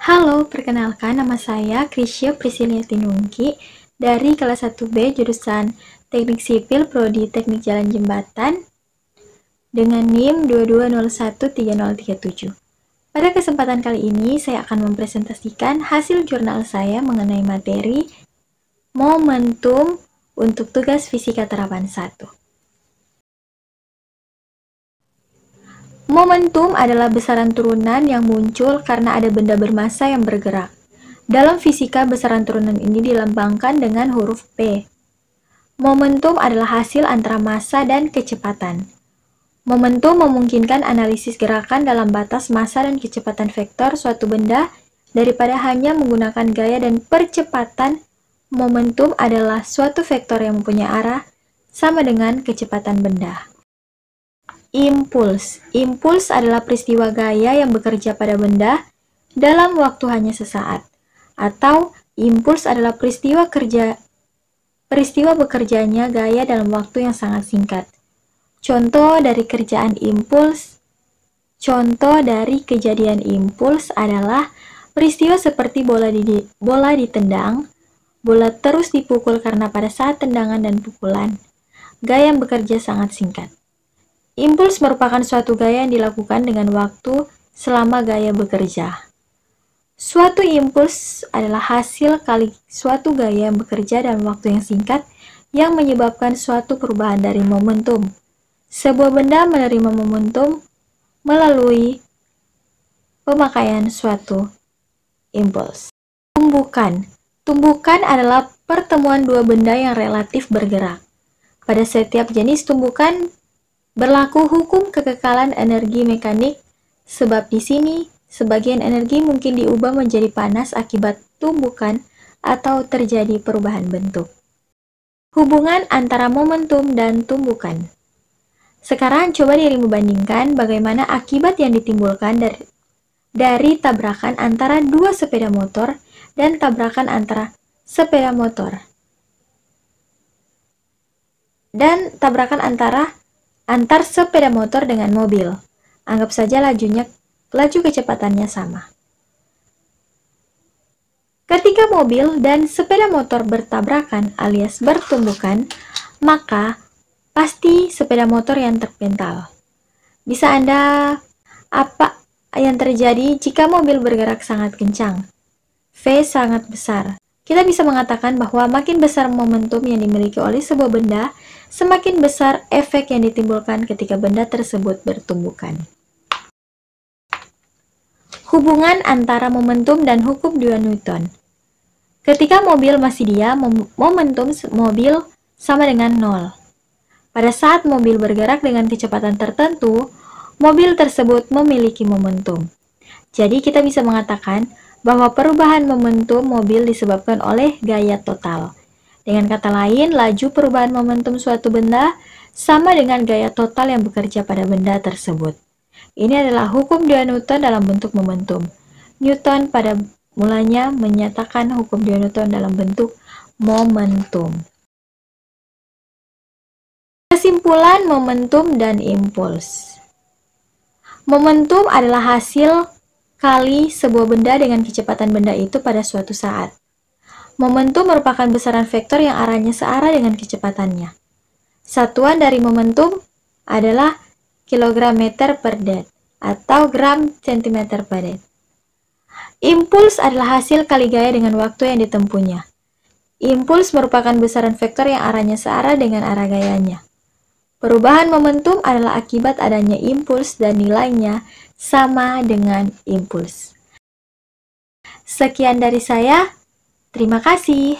Halo, perkenalkan nama saya Krisya Priscilia Tinungki dari kelas 1B jurusan Teknik Sipil Prodi Teknik Jalan Jembatan dengan NIM 22013037. Pada kesempatan kali ini saya akan mempresentasikan hasil jurnal saya mengenai materi momentum untuk tugas fisika terapan 1. Momentum adalah besaran turunan yang muncul karena ada benda bermassa yang bergerak. Dalam fisika, besaran turunan ini dilambangkan dengan huruf P. Momentum adalah hasil antara massa dan kecepatan. Momentum memungkinkan analisis gerakan dalam batas massa dan kecepatan vektor suatu benda daripada hanya menggunakan gaya dan percepatan. Momentum adalah suatu vektor yang mempunyai arah sama dengan kecepatan benda. Impuls. Impuls adalah peristiwa gaya yang bekerja pada benda dalam waktu hanya sesaat. Atau impuls adalah peristiwa bekerjanya gaya dalam waktu yang sangat singkat. Contoh dari kejadian impuls adalah peristiwa seperti bola ditendang, bola terus dipukul karena pada saat tendangan dan pukulan, gaya yang bekerja sangat singkat. Impuls merupakan suatu gaya yang dilakukan dengan waktu selama gaya bekerja. Suatu impuls adalah hasil kali suatu gaya yang bekerja dalam waktu yang singkat yang menyebabkan suatu perubahan dari momentum. Sebuah benda menerima momentum melalui pemakaian suatu impuls. Tumbukan. Tumbukan adalah pertemuan dua benda yang relatif bergerak. Pada setiap jenis tumbukan berlaku hukum kekekalan energi mekanik, sebab di sini sebagian energi mungkin diubah menjadi panas akibat tumbukan atau terjadi perubahan bentuk. Hubungan antara momentum dan tumbukan. Sekarang coba dirimu bandingkan bagaimana akibat yang ditimbulkan dari tabrakan antara dua sepeda motor dan tabrakan antara sepeda motor dan tabrakan antar sepeda motor dengan mobil. Anggap saja laju kecepatannya sama. Ketika mobil dan sepeda motor bertabrakan alias bertumbukan, maka pasti sepeda motor yang terpental. Bisa Anda apa yang terjadi jika mobil bergerak sangat kencang? V sangat besar. Kita bisa mengatakan bahwa makin besar momentum yang dimiliki oleh sebuah benda, semakin besar efek yang ditimbulkan ketika benda tersebut bertumbukan. Hubungan antara momentum dan hukum 2 Newton. Ketika mobil masih diam, momentum mobil sama dengan 0. Pada saat mobil bergerak dengan kecepatan tertentu, mobil tersebut memiliki momentum. Jadi kita bisa mengatakan bahwa perubahan momentum mobil disebabkan oleh gaya total. Dengan kata lain, laju perubahan momentum suatu benda sama dengan gaya total yang bekerja pada benda tersebut. Ini adalah hukum 2 Newton dalam bentuk momentum. Newton pada mulanya menyatakan hukum 2 Newton dalam bentuk momentum. Kesimpulan momentum dan impuls. Momentum adalah hasil kali sebuah benda dengan kecepatan benda itu pada suatu saat. Momentum merupakan besaran vektor yang arahnya searah dengan kecepatannya. Satuan dari momentum adalah kilogram meter per det atau gram centimeter per det. Impuls adalah hasil kali gaya dengan waktu yang ditempuhnya. Impuls merupakan besaran vektor yang arahnya searah dengan arah gayanya. Perubahan momentum adalah akibat adanya impuls dan nilainya sama dengan impuls. Sekian dari saya. Terima kasih.